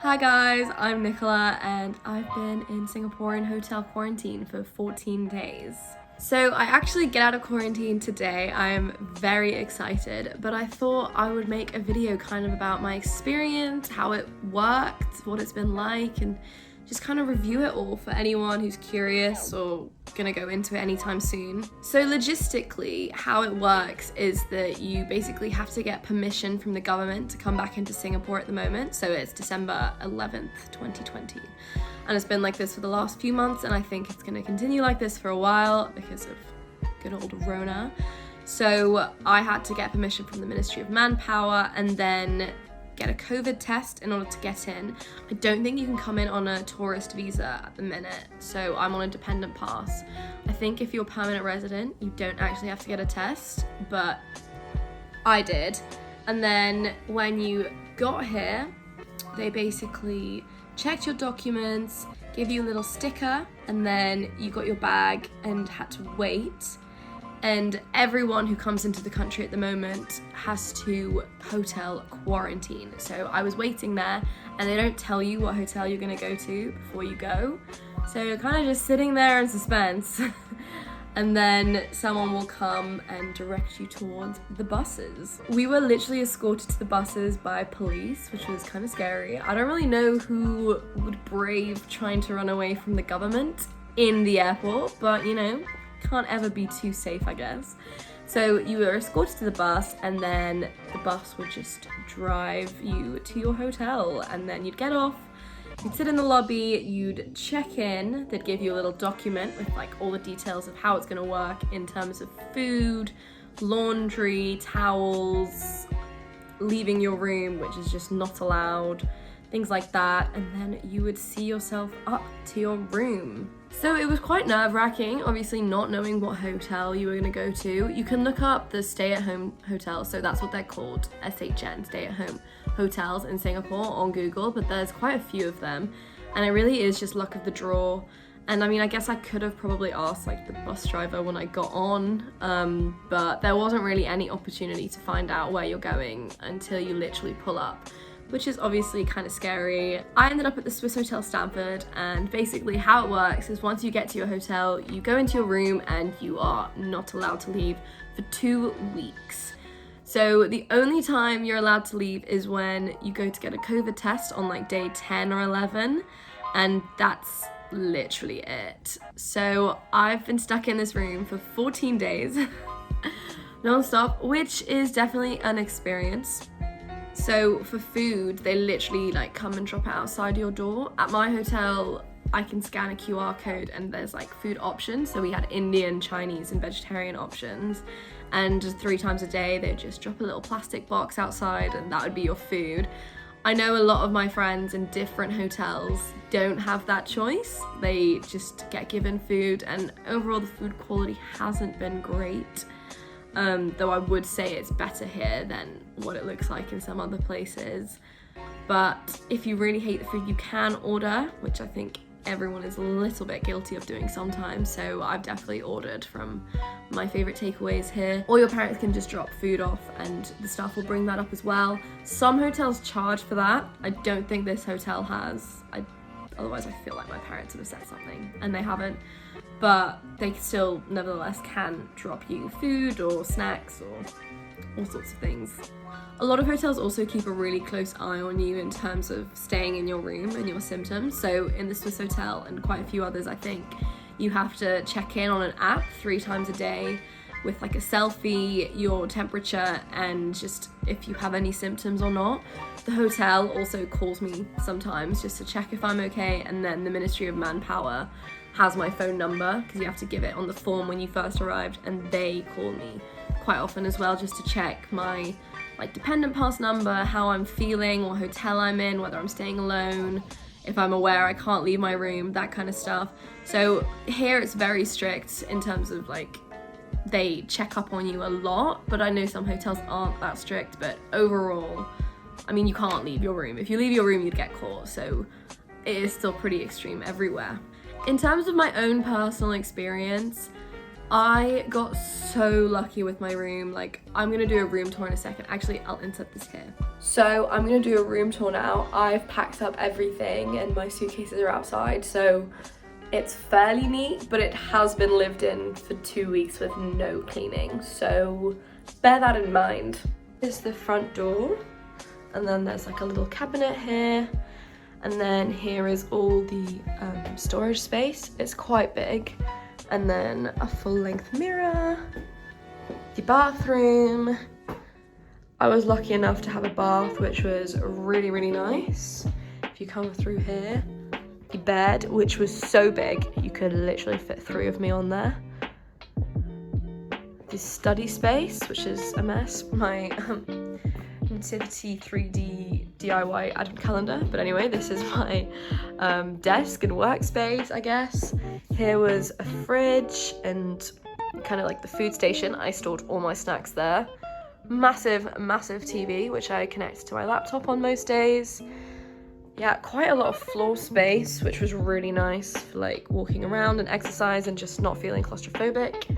Hi guys, I'm Nikola and I've been in Singapore in hotel quarantine for 14 days. So I actually get out of quarantine today. I am very excited, but I thought I would make a video kind of about my experience, how it worked, what it's been like, and just kind of review it all for anyone who's curious or gonna go into it anytime soon. So logistically, how it works is that you basically have to get permission from the government to come back into Singapore at the moment. So it's December 11th, 2020. And it's been like this for the last few months, and I think it's gonna continue like this for a while because of good old Rona. So I had to get permission from the Ministry of Manpower and then get a COVID test in order to get in. I don't think you can come in on a tourist visa at the minute, so I'm on a dependent pass. I think if you're a permanent resident, you don't actually have to get a test, but I did. And then when you got here, they basically checked your documents, gave you a little sticker, and then you got your bag and had to wait. And everyone who comes into the country at the moment has to hotel quarantine. So I was waiting there, and they don't tell you what hotel you're gonna go to before you go. So you're kind of just sitting there in suspense. And then someone will come and direct you towards the buses. We were literally escorted to the buses by police, which was kind of scary. I don't really know who would brave trying to run away from the government in the airport, but you know, can't ever be too safe, I guess. So you were escorted to the bus, and then the bus would just drive you to your hotel, and then you'd get off, you'd sit in the lobby, you'd check in, they'd give you a little document with like all the details of how it's gonna work in terms of food, laundry, towels, leaving your room, which is just not allowed, things like that, and then you would see yourself up to your room. So it was quite nerve-wracking, obviously not knowing what hotel you were gonna go to. You can look up the stay-at-home hotels, so that's what they're called, SHN, stay-at-home hotels in Singapore on Google, but there's quite a few of them, and it really is just luck of the draw. And I mean, I guess I could have probably asked like the bus driver when I got on, but there wasn't really any opportunity to find out where you're going until you literally pull up, which is obviously kind of scary. I ended up at the Swiss Hotel Stamford, and basically how it works is once you get to your hotel, you go into your room and you are not allowed to leave for 2 weeks. So the only time you're allowed to leave is when you go to get a COVID test on like day 10 or 11, and that's literally it. So I've been stuck in this room for 14 days non-stop, which is definitely an experience. So for food, they literally like come and drop it outside your door. At my hotel, I can scan a QR code and there's like food options. So we had Indian, Chinese and vegetarian options. And 3 times a day, they'd just drop a little plastic box outside and that would be your food. I know a lot of my friends in different hotels don't have that choice. They just get given food, and overall the food quality hasn't been great. Though I would say it's better here than what it looks like in some other places. But if you really hate the food, you can order, which I think everyone is a little bit guilty of doing sometimes. So I've definitely ordered from my favorite takeaways here. Or your parents can just drop food off and the staff will bring that up as well. Some hotels charge for that. I don't think this hotel has. Otherwise I feel like my parents would have said something, and they haven't. But they still nevertheless can drop you food or snacks or all sorts of things. A lot of hotels also keep a really close eye on you in terms of staying in your room and your symptoms. So in the Swiss Hotel and quite a few others, I think, you have to check in on an app 3 times a day with like a selfie, your temperature, and just if you have any symptoms or not. The hotel also calls me sometimes just to check if I'm okay, and then the Ministry of Manpower has my phone number because you have to give it on the form when you first arrived, and they call me quite often as well just to check my like dependent pass number, how I'm feeling, what hotel I'm in, whether I'm staying alone, if I'm aware I can't leave my room, that kind of stuff. So here it's very strict in terms of like they check up on you a lot, but I know some hotels aren't that strict. But overall, I mean, you can't leave your room. If you leave your room, you'd get caught. So it is still pretty extreme everywhere. In terms of my own personal experience, I got so lucky with my room. Like, I'm gonna do a room tour in a second. Actually, I'll insert this here. So I'm gonna do a room tour now. I've packed up everything and my suitcases are outside, so it's fairly neat, but it has been lived in for 2 weeks with no cleaning, so bear that in mind. This is the front door, and then there's like a little cabinet here, and then here is all the storage space. It's quite big. And then a full-length mirror, the bathroom. I was lucky enough to have a bath, which was really, really nice. If you come through here, the bed, which was so big, you could literally fit 3 of me on there. The study space, which is a mess. My Nativity 3D DIY advent calendar, but anyway, this is my desk and workspace, I guess. Here was a fridge and kind of like the food station. I stored all my snacks there. Massive TV, which I connect to my laptop on most days. Yeah, quite a lot of floor space, which was really nice for like walking around and exercise and just not feeling claustrophobic.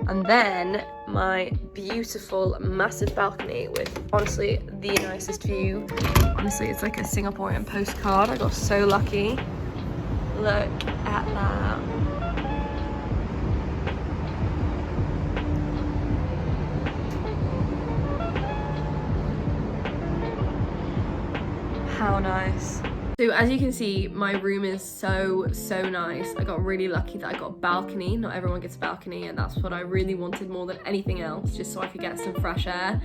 And then my beautiful massive balcony with honestly the nicest view. Honestly, it's like a Singaporean postcard. I got so lucky. Look at that. How nice. So as you can see, my room is so nice. I got really lucky that I got a balcony. Not everyone gets a balcony, and that's what I really wanted more than anything else, just so I could get some fresh air.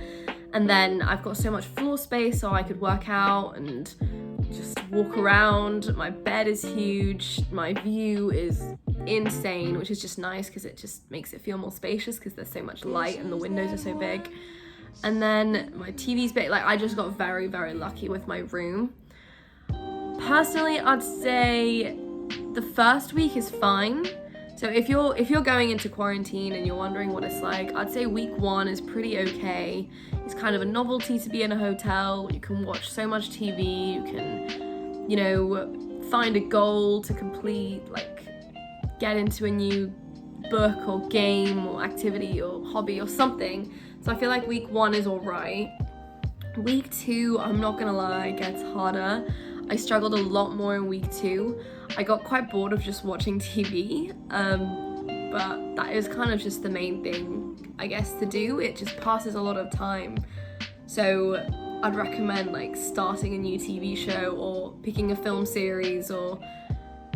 And then I've got so much floor space so I could work out and just walk around. My bed is huge. My view is insane, which is just nice because it just makes it feel more spacious because there's so much light and the windows are so big. And then my TV's big. Like, I just got very lucky with my room. Personally, I'd say the first week is fine. So if you're going into quarantine and you're wondering what it's like, I'd say week 1 is pretty okay. It's kind of a novelty to be in a hotel. You can watch so much TV. You can, you know, find a goal to complete, like get into a new book or game or activity or hobby or something. So I feel like week 1 is all right. Week 2, I'm not gonna lie, gets harder. I struggled a lot more in week 2. I got quite bored of just watching TV, but that is kind of just the main thing, I guess, to do. It just passes a lot of time. So I'd recommend like starting a new TV show or picking a film series, or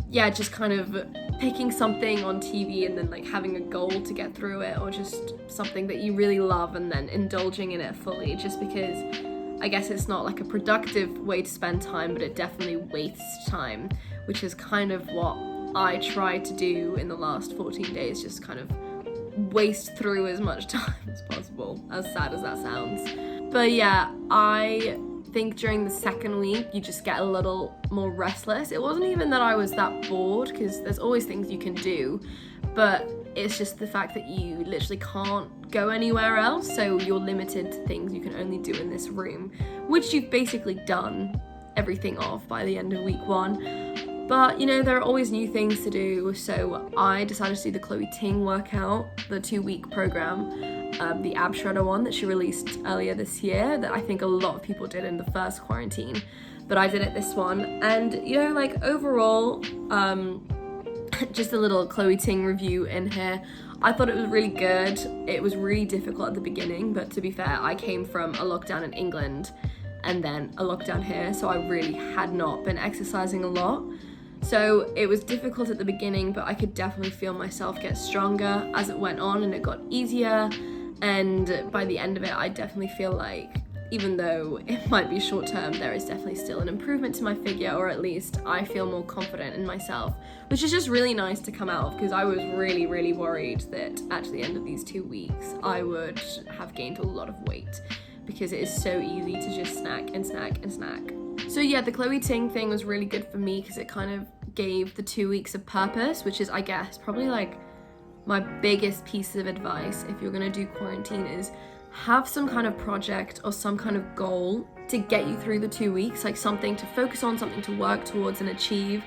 yeah, just kind of picking something on TV and then like having a goal to get through it, or just something that you really love and then indulging in it fully, just because I guess it's not like a productive way to spend time, but it definitely wastes time, which is kind of what I tried to do in the last 14 days, just kind of waste through as much time as possible, as sad as that sounds. But yeah, I think during the second week you just get a little more restless. It wasn't even that I was that bored, because there's always things you can do, but it's just the fact that you literally can't go anywhere else, so you're limited to things you can only do in this room, which you've basically done everything of by the end of week 1. But you know, there are always new things to do, so I decided to do the Chloe Ting workout, the 2-week program, the ab shredder one that she released earlier this year, that I think a lot of people did in the first quarantine, but I did it this one. And you know, like overall, just a little Chloe Ting review in here. I thought it was really good. It was really difficult at the beginning, but to be fair, I came from a lockdown in England and then a lockdown here, so I really had not been exercising a lot. So it was difficult at the beginning, but I could definitely feel myself get stronger as it went on, and it got easier. And by the end of it, I definitely feel like, even though it might be short term, there is definitely still an improvement to my figure, or at least I feel more confident in myself, which is just really nice to come out of, because I was really worried that at the end of these 2 weeks I would have gained a lot of weight, because it is so easy to just snack. So yeah, the Chloe Ting thing was really good for me because it kind of gave the 2 weeks of purpose, which is, I guess, probably like my biggest piece of advice if you're gonna do quarantine, is have some kind of project or some kind of goal to get you through the 2 weeks, like something to focus on, something to work towards and achieve,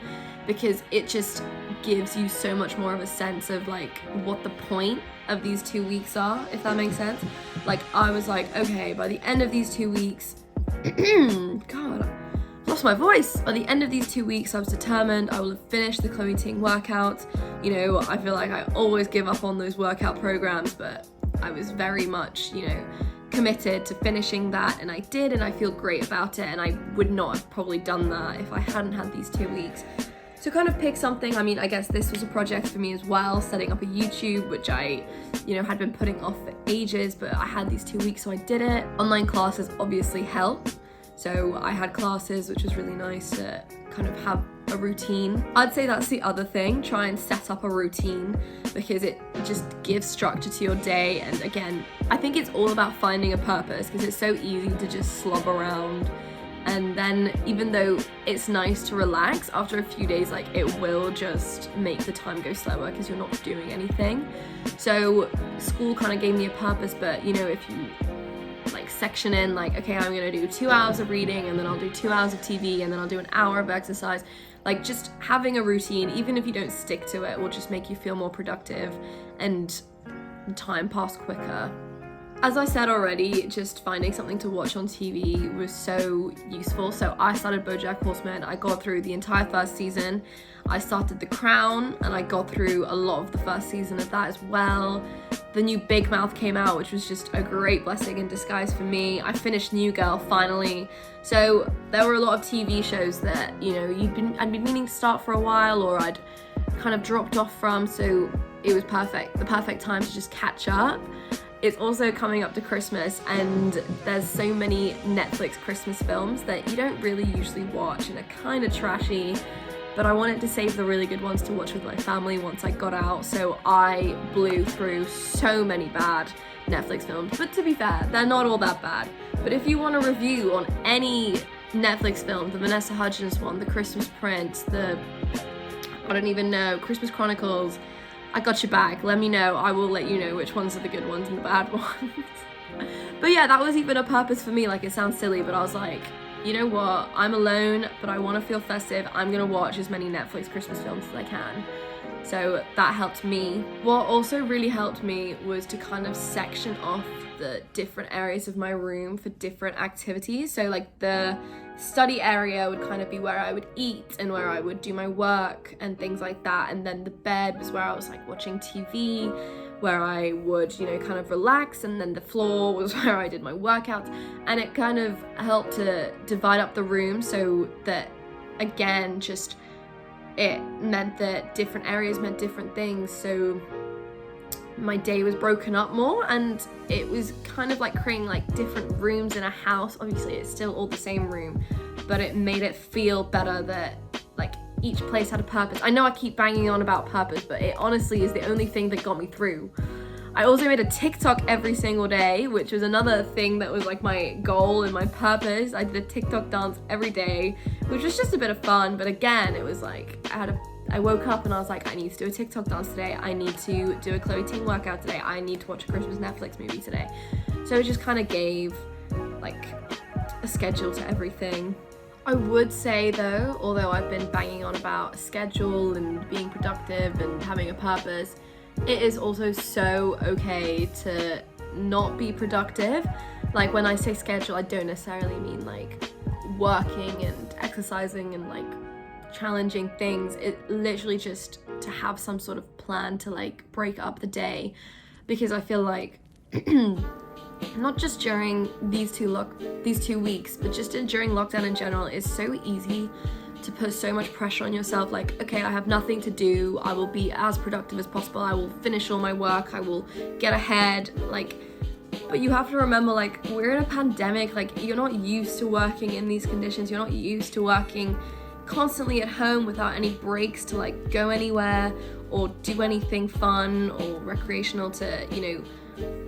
because it just gives you so much more of a sense of like what the point of these 2 weeks are, if that makes sense. Like I was like, okay, by the end of these 2 weeks, God, I lost my voice. By the end of these 2 weeks, I was determined I will have finished the Chloe Ting workouts. You know, I feel like I always give up on those workout programs, but I was very much, you know, committed to finishing that, and I did, and I feel great about it, and I would not have probably done that if I hadn't had these 2 weeks. So kind of pick something. I mean, I guess this was a project for me as well, setting up a YouTube, which I, you know, had been putting off for ages, but I had these 2 weeks, so I did it. Online classes obviously help. So I had classes, which was really nice to kind of have a routine. I'd say that's the other thing, try and set up a routine, because it just gives structure to your day. And again, I think it's all about finding a purpose, because it's so easy to just slob around. And then even though it's nice to relax, after a few days, like it will just make the time go slower because you're not doing anything. So school kind of gave me a purpose, but you know, if you like section in like, okay, I'm gonna do 2 hours of reading, and then I'll do 2 hours of TV, and then I'll do an hour of exercise. Like just having a routine, even if you don't stick to it, will just make you feel more productive and time pass quicker. As I said already, just finding something to watch on TV was so useful. So I started BoJack Horseman. I got through the entire first season. I started The Crown, and I got through a lot of the first season of that as well. The new Big Mouth came out, which was just a great blessing in disguise for me. I finished New Girl finally. So there were a lot of TV shows that, you know, I'd been meaning to start for a while, or I'd kind of dropped off from. So it was the perfect time to just catch up. It's also coming up to Christmas, and there's so many Netflix Christmas films that you don't really usually watch and are kind of trashy, but I wanted to save the really good ones to watch with my family once I got out, so I blew through so many bad Netflix films. But to be fair, they're not all that bad. But if you want a review on any Netflix film, the Vanessa Hudgens one, the Christmas Prince, I don't even know, Christmas Chronicles, I got your back. Let me know. I will let you know which ones are the good ones and the bad ones. But yeah, that was even a purpose for me. Like, it sounds silly, but I was like, you know what? I'm alone, but I want to feel festive. I'm going to watch as many Netflix Christmas films as I can. So that helped me. What also really helped me was to kind of section off the different areas of my room for different activities. So like the study area would kind of be where I would eat and where I would do my work and things like that. And then the bed was where I was like watching TV, where I would, you know, kind of relax. And then the floor was where I did my workouts. And it kind of helped to divide up the room so that, again, just it meant that different areas meant different things. So my day was broken up more, and it was kind of like creating like different rooms in a house. Obviously it's still all the same room, but it made it feel better that like each place had a purpose. I know I keep banging on about purpose, but it honestly is the only thing that got me through. I also made a TikTok every single day, which was another thing that was like my goal and my purpose. I did a TikTok dance every day, which was just a bit of fun, but again, it was like I woke up and I was like, I need to do a TikTok dance today. I need to do a Chloe Ting workout today. I need to watch a Christmas Netflix movie today. So it just kind of gave like a schedule to everything. I would say though, although I've been banging on about a schedule and being productive and having a purpose, it is also so okay to not be productive. Like when I say schedule, I don't necessarily mean like working and exercising and like challenging things. It literally just to have some sort of plan to like break up the day, because I feel like not just during these 2 weeks, but just during lockdown in general, it's so easy to put so much pressure on yourself. Like, okay, I have nothing to do, I will be as productive as possible, I will finish all my work, I will get ahead, like, but you have to remember, like, we're in a pandemic, like, you're not used to working in these conditions, you're not used to working constantly at home without any breaks to like go anywhere or do anything fun or recreational to, you know,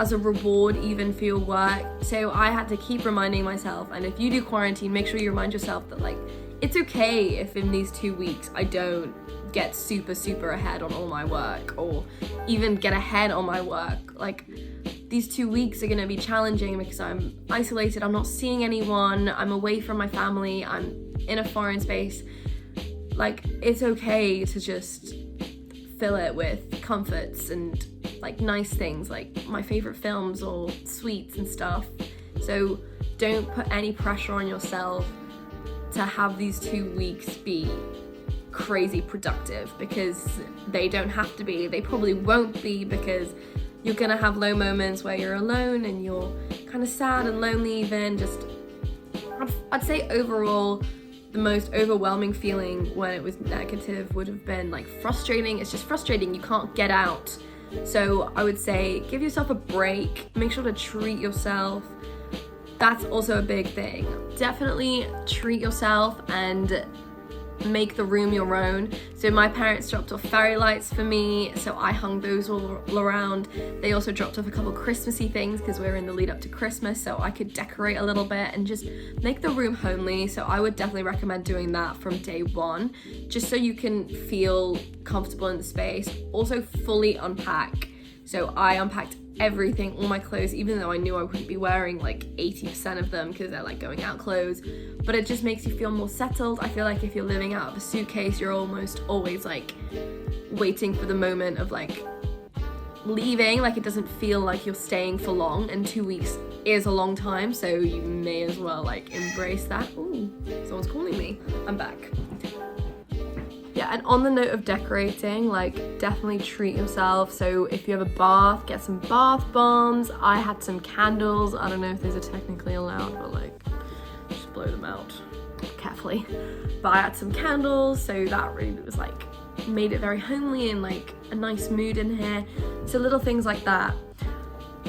as a reward even for your work. So I had to keep reminding myself, and if you do quarantine, make sure you remind yourself that like it's okay if in these 2 weeks I don't get super ahead on all my work or even get ahead on my work. Like these 2 weeks are gonna be challenging because I'm isolated, I'm not seeing anyone, I'm away from my family, I'm in a foreign space. Like, it's okay to just fill it with comforts and like nice things, like my favorite films or sweets and stuff. So don't put any pressure on yourself to have these 2 weeks be crazy productive, because they don't have to be. They probably won't be, because you're gonna have low moments where you're alone and you're kind of sad and lonely even. Just, I'd say overall, the most overwhelming feeling when it was negative would have been like frustrating. It's just frustrating, you can't get out. So I would say give yourself a break, make sure to treat yourself. That's also a big thing. Definitely treat yourself and make the room your own. So my parents dropped off fairy lights for me, so I hung those all around. They also dropped off a couple Christmassy things because we're in the lead up to Christmas, so I could decorate a little bit and just make the room homely. So I would definitely recommend doing that from day one, just so you can feel comfortable in the space. Also fully unpack. So I unpacked everything, all my clothes, even though I knew I wouldn't be wearing like 80% of them because they're like going out clothes, but it just makes you feel more settled. I feel like if you're living out of a suitcase, you're almost always like waiting for the moment of like leaving. Like, it doesn't feel like you're staying for long, and 2 weeks is a long time, so you may as well like embrace that. Ooh, someone's calling me. I'm back. Yeah, and on the note of decorating, like, definitely treat yourself. So if you have a bath, get some bath bombs. I had some candles. I don't know if those are technically allowed, but like, just blow them out carefully. But I had some candles, so that really was like, made it very homely and like a nice mood in here. So little things like that.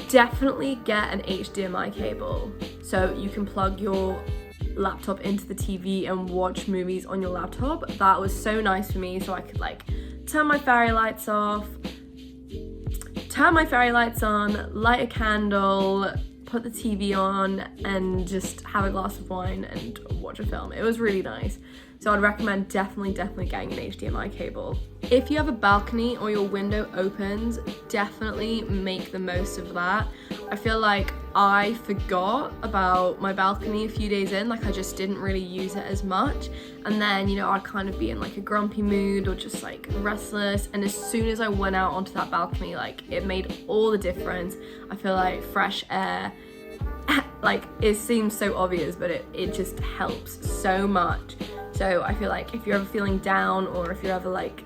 Definitely get an HDMI cable so you can plug your laptop into the TV and watch movies on your laptop. That was so nice for me, so I could like turn my fairy lights off, turn my fairy lights on, light a candle, put the TV on, and just have a glass of wine and watch a film. It was really nice. So I'd recommend definitely getting an HDMI cable. If you have a balcony or your window opens, definitely make the most of that. I feel like I forgot about my balcony a few days in, like I just didn't really use it as much. And then, you know, I'd kind of be in like a grumpy mood or just like restless. And as soon as I went out onto that balcony, like it made all the difference. I feel like fresh air, like it seems so obvious, but it just helps so much. So I feel like if you're ever feeling down, or if you're ever like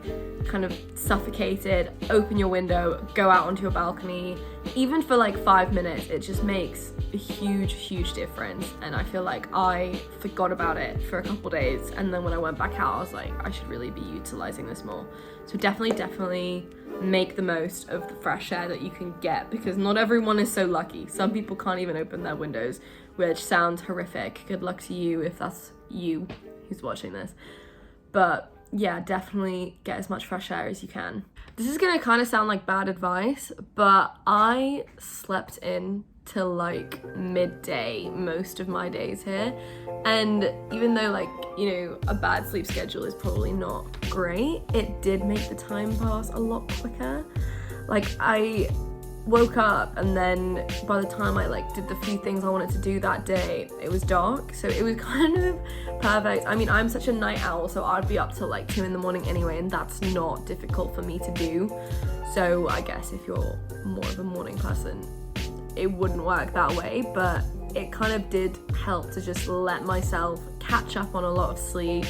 kind of suffocated, open your window, go out onto your balcony, even for like 5 minutes. It just makes a huge difference. And I feel like I forgot about it for a couple days, and then when I went back out, I was like, I should really be utilizing this more. So definitely make the most of the fresh air that you can get, because not everyone is so lucky. Some people can't even open their windows, which sounds horrific. Good luck to you if that's you who's watching this. But yeah, definitely get as much fresh air as you can. This is gonna kind of sound like bad advice, but I slept in till like midday most of my days here. And even though, like, you know, a bad sleep schedule is probably not great, it did make the time pass a lot quicker. Like, I woke up, and then by the time I like did the few things I wanted to do that day, it was dark, so it was kind of perfect. I mean, I'm such a night owl, so I'd be up till like 2 a.m. anyway, and that's not difficult for me to do. So I guess if you're more of a morning person, it wouldn't work that way, but it kind of did help to just let myself catch up on a lot of sleep,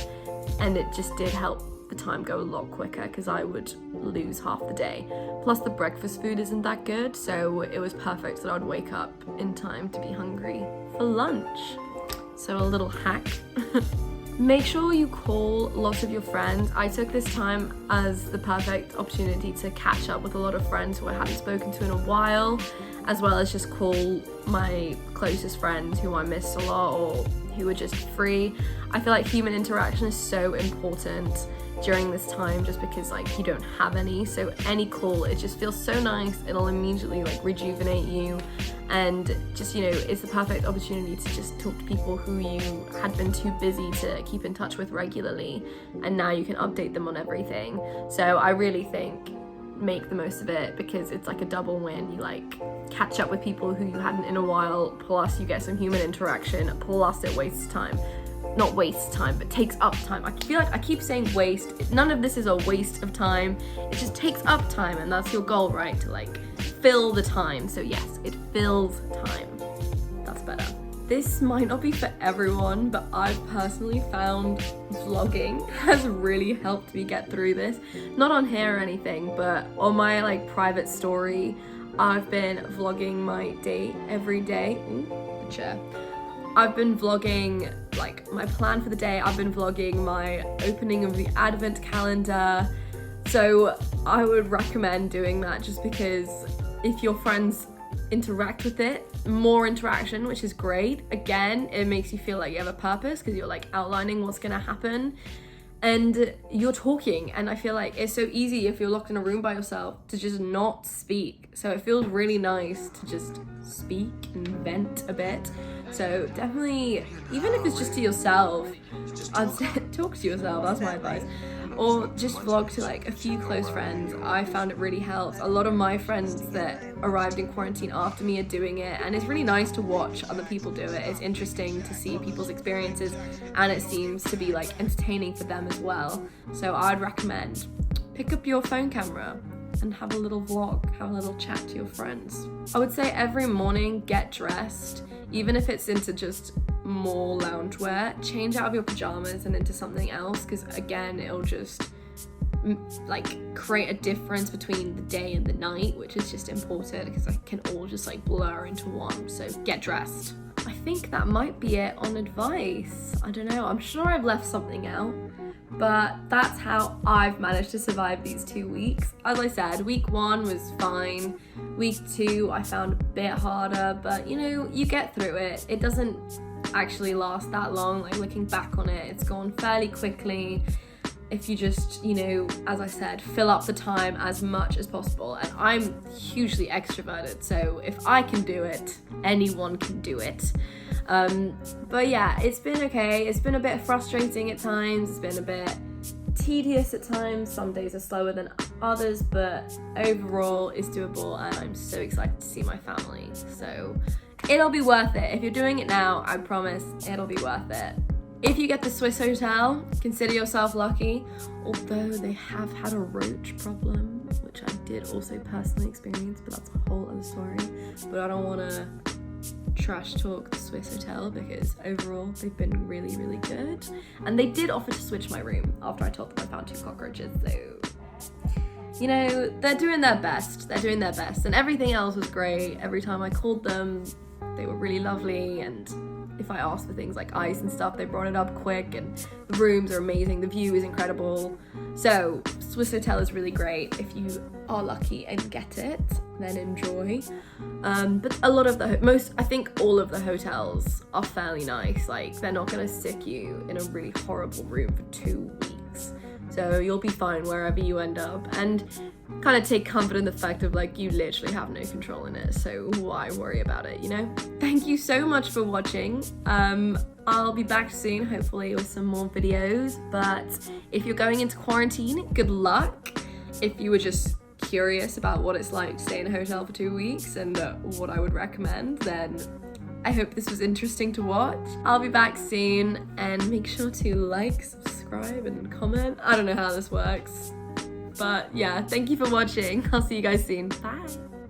and it just did help the time go a lot quicker, because I would lose half the day. Plus the breakfast food isn't that good, so it was perfect that I'd wake up in time to be hungry for lunch. So a little hack. Make sure you call lots of your friends. I took this time as the perfect opportunity to catch up with a lot of friends who I hadn't spoken to in a while, as well as just call my closest friends who I missed a lot or who were just free. I feel like human interaction is so important during this time, just because like you don't have any. So any call, it just feels so nice. It'll immediately like rejuvenate you, and just, you know, it's the perfect opportunity to just talk to people who you had been too busy to keep in touch with regularly, and now you can update them on everything. So I really think make the most of it because it's like a double win. You like catch up with people who you hadn't in a while, plus you get some human interaction, plus it wastes time. Not wastes time, but takes up time. I feel like I keep saying waste. None of this is a waste of time. It just takes up time, and that's your goal, right? To like fill the time. So yes, it fills time. That's better. This might not be for everyone, but I've personally found vlogging has really helped me get through this. Not on here or anything, but on my like private story, I've been vlogging my day every day. Ooh, the chair. I've been vlogging like my plan for the day. I've been vlogging my opening of the advent calendar. So I would recommend doing that just because if your friends interact with it, more interaction, which is great. Again, it makes you feel like you have a purpose because you're like outlining what's gonna happen and you're talking, and I feel like it's so easy if you're locked in a room by yourself to just not speak. So it feels really nice to just speak and vent a bit. So definitely, even if it's just to yourself, I'd say talk to yourself, that's my advice. Or just vlog to like a few close friends. I found it really helps. A lot of my friends that arrived in quarantine after me are doing it, and it's really nice to watch other people do it. It's interesting to see people's experiences, and it seems to be like entertaining for them as well. So I'd recommend pick up your phone camera and have a little vlog, have a little chat to your friends. I would say every morning get dressed, even if it's into just more loungewear, change out of your pajamas and into something else, because again, it'll just like create a difference between the day and the night, which is just important because it can all just like blur into one. So get dressed. I think that might be it on advice. I don't know, I'm sure I've left something out, but that's how I've managed to survive these 2 weeks. As I said, week 1 was fine. Week 2 I found a bit harder, but you know, you get through it. It doesn't actually last that long. Like looking back on it, it's gone fairly quickly if you just, you know, as I said, fill up the time as much as possible. And I'm hugely extroverted, so if I can do it, anyone can do it. But yeah, it's been okay. It's been a bit frustrating at times. It's been a bit tedious at times. Some days are slower than others, but overall it's doable, and I'm so excited to see my family. So it'll be worth it. If you're doing it now, I promise it'll be worth it. If you get the Swiss hotel, consider yourself lucky, although they have had a roach problem, which I did also personally experience, but that's a whole other story. But I don't want to trash talk the Swiss hotel because overall they've been really, really good. And they did offer to switch my room after I told them I found 2 cockroaches, so you know, they're doing their best. They're doing their best, and everything else was great. Every time I called them, they were really lovely, and if I asked for things like ice and stuff, they brought it up quick, and the rooms are amazing, the view is incredible. So Swiss hotel is really great. If you are lucky and get it, then enjoy. But a lot of I think all of the hotels are fairly nice. Like they're not gonna stick you in a really horrible room for 2 weeks. So you'll be fine wherever you end up, and kind of take comfort in the fact of like you literally have no control in it, so why worry about it, you know? Thank you so much for watching. I'll be back soon, hopefully with some more videos, but if you're going into quarantine, good luck. If you were just curious about what it's like to stay in a hotel for 2 weeks and what I would recommend, then I hope this was interesting to watch. I'll be back soon, and make sure to like, subscribe, and comment. I don't know how this works, but yeah, thank you for watching. I'll see you guys soon. Bye.